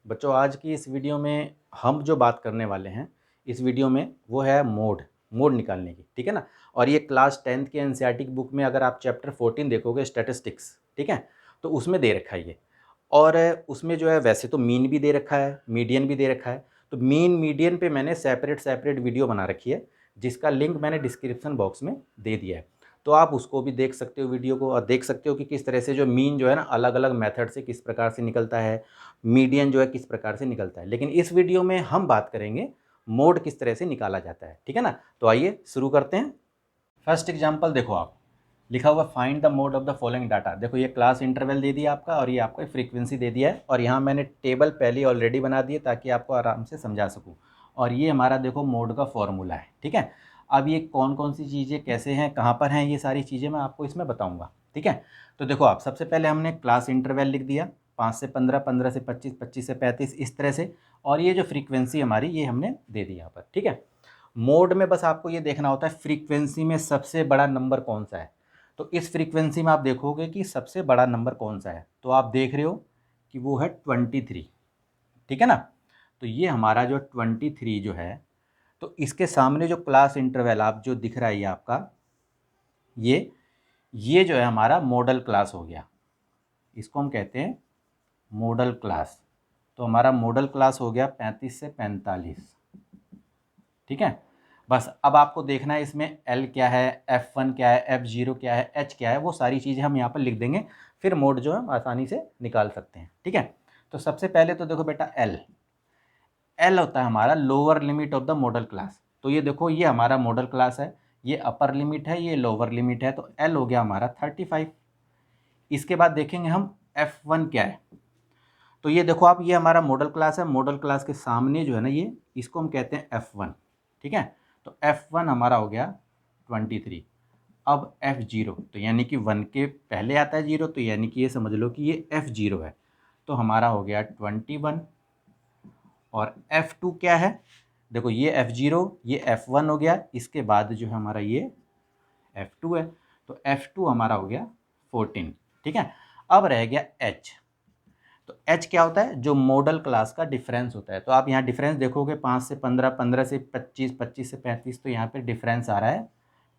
बच्चों आज की इस वीडियो में हम जो बात करने वाले हैं इस वीडियो में वो है मोड निकालने की, ठीक है ना। और ये क्लास 10th के एनसीईआरटी की बुक में अगर आप चैप्टर 14 देखोगे स्टैटिस्टिक्स, ठीक है, तो उसमें दे रखा है ये। और उसमें जो है वैसे तो मीन भी दे रखा है, मीडियन भी दे रखा है। तो मीन मीडियन पे मैंने सेपरेट वीडियो बना रखी है जिसका लिंक मैंने डिस्क्रिप्शन बॉक्स में दे दिया है। तो आप उसको भी देख सकते हो वीडियो को, और देख सकते हो कि किस तरह से जो मीन जो है ना अलग अलग मेथड से किस प्रकार से निकलता है, मीडियन जो है किस प्रकार से निकलता है। लेकिन इस वीडियो में हम बात करेंगे मोड किस तरह से निकाला जाता है, ठीक है ना। तो आइए शुरू करते हैं। फर्स्ट एग्जांपल देखो, आप लिखा हुआ find the mode of the following data. देखो ये क्लास इंटरवल दे दिया आपका और ये आपको फ्रीक्वेंसी दे दिया है, और यहाँ मैंने टेबल पहले ऑलरेडी बना दिए ताकि आपको आराम से समझा सकूँ। और ये हमारा देखो मोड का फॉर्मूला है, ठीक है। अब ये कौन कौन सी चीज़ें कैसे हैं, कहाँ पर हैं, ये सारी चीज़ें मैं आपको इसमें बताऊँगा, ठीक है। तो देखो आप सबसे पहले हमने क्लास इंटरवल लिख दिया 5 से 15, 15 से 25, 25 से 35 इस तरह से। और ये जो फ्रीक्वेंसी हमारी ये हमने दे दी यहाँ पर, ठीक है। मोड में बस आपको ये देखना होता है फ्रीक्वेंसी में सबसे बड़ा नंबर कौन सा है। तो इस फ्रीक्वेंसी में आप देखोगे कि सबसे बड़ा नंबर कौन सा है, तो आप देख रहे हो कि वो है 23, ठीक है ना। तो ये हमारा जो 23 जो है, तो इसके सामने जो क्लास इंटरवल आप जो दिख रहा है ये आपका, ये जो है हमारा मॉडल क्लास हो गया। इसको हम कहते हैं मॉडल क्लास। तो हमारा मॉडल क्लास हो गया 35 से 45, ठीक है। बस अब आपको देखना है इसमें एल क्या है, F1 क्या है, F0 क्या है, एच क्या है, वो सारी चीज़ें हम यहाँ पर लिख देंगे। फिर मोड जो है हम आसानी से निकाल सकते हैं, ठीक है। तो सबसे पहले तो देखो बेटा एल होता है हमारा lower limit of the model class. तो ये देखो ये हमारा मॉडल क्लास है, ये अपर लिमिट है, ये लोअर लिमिट है, तो एल हो गया हमारा 35। इसके बाद देखेंगे हम F1 क्या है। तो ये देखो आप, ये हमारा मॉडल क्लास है, मॉडल क्लास के सामने जो है ना ये, इसको हम कहते हैं F1, ठीक है। तो F1 हमारा हो गया 23। अब F0 तो यानी कि 1 के पहले आता है 0, तो यानी कि ये समझ लो कि ये F0 है। तो हमारा हो गया 21। और F2 क्या है, देखो ये F0 ये F1 हो गया, इसके बाद जो है हमारा ये F2 है। तो F2 हमारा हो गया 14, ठीक है। अब रह गया H। तो एच क्या होता है, जो मॉडल क्लास का डिफरेंस होता है। तो आप यहाँ डिफरेंस देखोगे 5 से 15, 15 से 25, 25 से 35, तो यहाँ पे डिफरेंस आ रहा है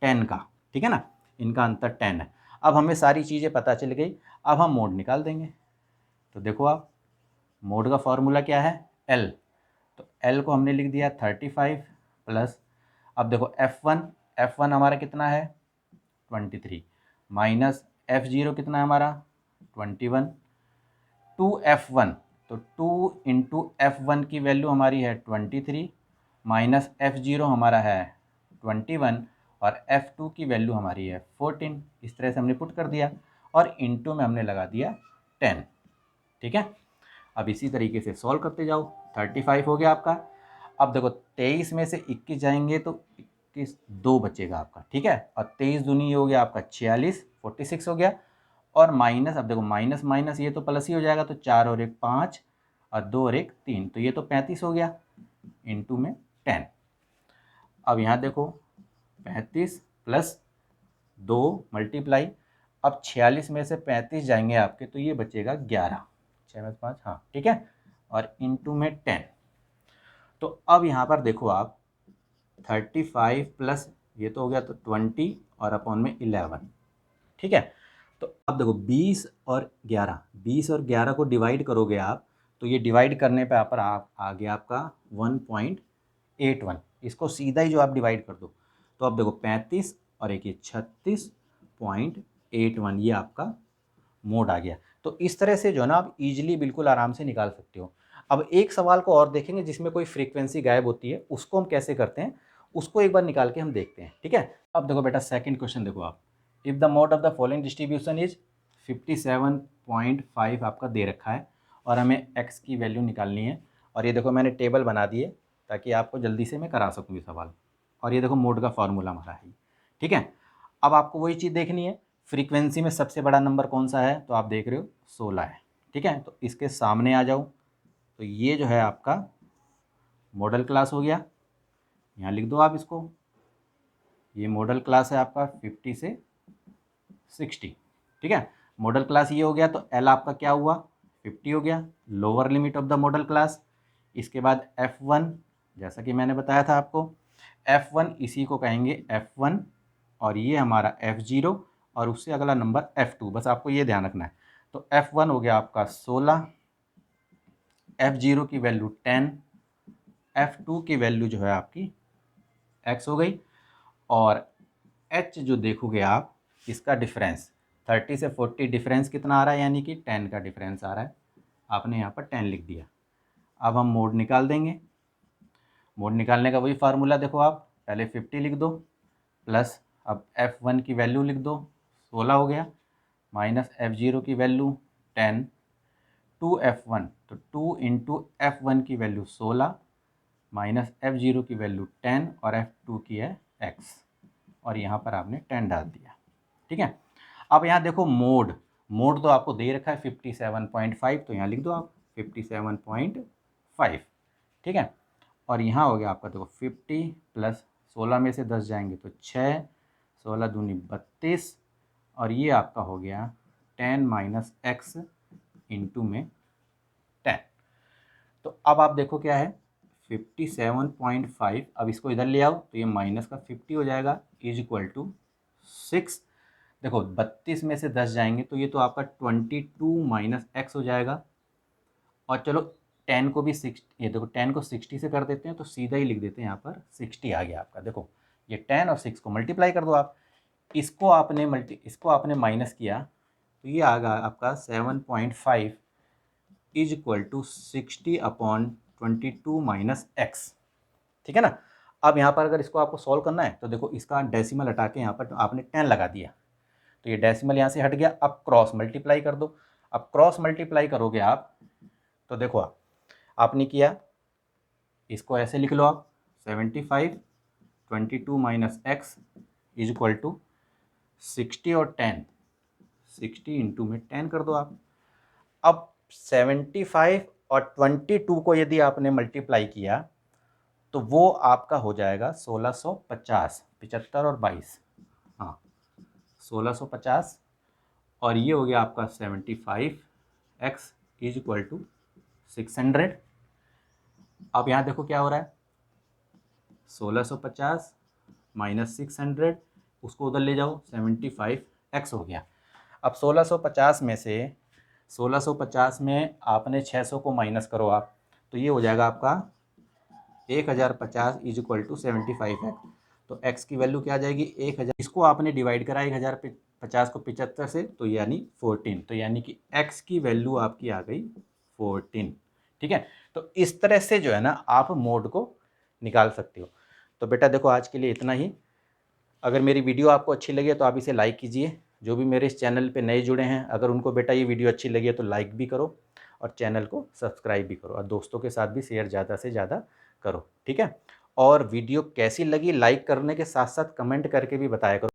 10 का, ठीक है ना। इनका अंतर 10 है। अब हमें सारी चीज़ें पता चल गई, अब हम मोड निकाल देंगे। तो देखो आप, मोड का फॉर्मूला क्या है, एल। तो एल को हमने लिख दिया 35 प्लस, अब देखो एफ वन हमारा कितना है 23, माइनस F0 कितना है हमारा 21, 2F1। तो 2 × F1 की वैल्यू हमारी है 23, माइनस F0 हमारा है 21, और F2 की वैल्यू हमारी है 14। इस तरह से हमने पुट कर दिया, और इंटू में हमने लगा दिया 10, ठीक है। अब इसी तरीके से सॉल्व करते जाओ, 35 हो गया आपका। अब देखो 23 में से 21 जाएंगे तो 21 2 बचेगा आपका, ठीक है। और 23 दूनी हो गया आपका 46, 46 हो गया। और माइनस, अब देखो माइनस माइनस ये तो प्लस ही हो जाएगा, तो 4 और 1 5, और 2 और 1 3, तो ये तो 35 हो गया, इंटू में 10। अब यहाँ देखो 35 प्लस 2 मल्टीप्लाई, अब 46 में से 35 जाएंगे आपके, तो ये बचेगा 11, 6 में 5, हाँ ठीक है, और इंटू में 10। तो अब यहाँ पर देखो आप 35 प्लस ये तो हो गया तो 20, और अपॉन में 11, ठीक है। तो अब देखो 20 और 11 को डिवाइड करोगे आप, तो ये डिवाइड करने पे आप आ गया आपका 1.81। इसको सीधा ही जो आप डिवाइड कर दो, तो अब देखो 35 और एक ये 36.81, ये आपका मोड आ गया। तो इस तरह से जो है ना आप इजीली बिल्कुल आराम से निकाल सकते हो। अब एक सवाल को और देखेंगे जिसमें कोई फ्रीक्वेंसी गायब होती है, उसको हम कैसे करते हैं, उसको एक बार निकाल के हम देखते हैं, ठीक है। अब देखो बेटा सेकंड क्वेश्चन देखो आप, if the mode of the following distribution is 57.5 आपका दे रखा है, और हमें x की वैल्यू निकालनी है। और ये देखो मैंने टेबल बना दिए ताकि आपको जल्दी से मैं करा सकूँ ये सवाल। और ये देखो मोड का फॉर्मूला हमारा है, ठीक है। अब आपको वही चीज़ देखनी है, फ्रीक्वेंसी में सबसे बड़ा नंबर कौन सा है, तो आप देख रहे हो 16 है, ठीक है। तो इसके सामने आ जाओ, तो ये जो है आपका मॉडल क्लास हो गया, यहाँ लिख दो आप इसको, ये मॉडल क्लास है आपका 50 से 60, ठीक है। मॉडल क्लास ये हो गया, तो एल आपका क्या हुआ 50 हो गया, lower limit of the model class. इसके बाद F1, जैसा कि मैंने बताया था आपको, F1 इसी को कहेंगे F1, और ये हमारा F0, और उससे अगला नंबर F2, बस आपको ये ध्यान रखना है। तो F1 हो गया आपका 16, F0 की वैल्यू 10, F2 की वैल्यू जो है आपकी x हो गई, और h जो देखोगे आप, इसका डिफरेंस 30 से 40 डिफरेंस कितना आ रहा है, यानी कि 10 का डिफरेंस आ रहा है। आपने यहाँ पर 10 लिख दिया। अब हम मोड निकाल देंगे। मोड निकालने का वही फार्मूला देखो, आप पहले 50 लिख दो, प्लस अब F1 की वैल्यू लिख दो, 16 हो गया, माइनस F0 की वैल्यू 10, 2F1, तो 2 इंटू F1 की वैल्यू 16, माइनस F0 की वैल्यू 10, और F2 की है x, और यहाँ पर आपने 10 डाल दिया। ठीक है। अब यहाँ देखो मोड, मोड तो आपको दे रखा है 57.5, तो यहाँ लिख दो आप 57.5। ठीक है। और यहाँ हो गया आपका देखो 50 प्लस 16 में से 10 जाएंगे तो 6, 16 दूनी 32, और ये आपका हो गया 10 माइनस एक्स इंटू में 10। तो अब आप देखो क्या है 57.5, अब इसको इधर ले आओ तो ये माइनस का 50 हो जाएगा, इज इक्वल टू 6। देखो 32 में से 10 जाएंगे तो ये तो आपका 22 माइनस एक्स हो जाएगा, और चलो 10 को भी 6, ये देखो 10 को 60 से कर देते हैं, तो सीधा ही लिख देते हैं यहाँ पर 60 आ गया आपका। देखो ये 10 और 6 को मल्टीप्लाई कर दो आप, इसको आपने माइनस किया, तो ये आ गया आपका 7.5 is equal to 60/22 minus X. ठीक है ना। अब यहाँ पर अगर इसको आपको सॉल्व करना है तो देखो इसका डेसिमल हटा के यहाँ पर आपने 10 लगा दिया, तो ये डेसिमल यहाँ से हट गया। अब क्रॉस मल्टीप्लाई कर दो। अब क्रॉस मल्टीप्लाई करोगे आप तो देखो आपने किया, इसको ऐसे लिख लो आप 75 22 minus X is equal to 60 और 10, 60 इंटू में 10 कर दो आप। अब 75 और 22 को यदि आपने मल्टीप्लाई किया तो वो आपका हो जाएगा 1650, 75 और 22, हाँ 1650, और ये हो गया आपका 75x इज इक्वल टू 600। अब यहाँ देखो क्या हो रहा है, 1650 माइनस 600, उसको उधर ले जाओ, 75x हो गया। अब 1650 में से 1650 में आपने 600 को माइनस करो आप, तो ये हो जाएगा आपका 1050 इज इक्वल टू 75x। तो x की वैल्यू क्या आ जाएगी 1000, इसको आपने डिवाइड करा 1050 को 75 से, तो यानी 14, तो यानी कि x की वैल्यू आपकी आ गई 14। ठीक है। तो इस तरह से जो है ना आप मोड को निकाल सकते हो। तो बेटा देखो आज के लिए इतना ही। अगर मेरी वीडियो आपको अच्छी लगी तो आप इसे लाइक कीजिए। जो भी मेरे इस चैनल पे नए जुड़े हैं, अगर उनको बेटा ये वीडियो अच्छी लगी है तो लाइक भी करो, और चैनल को सब्सक्राइब भी करो, और दोस्तों के साथ भी शेयर ज़्यादा से ज़्यादा करो। ठीक है। और वीडियो कैसी लगी लाइक करने के साथ साथ कमेंट करके भी बताया करो।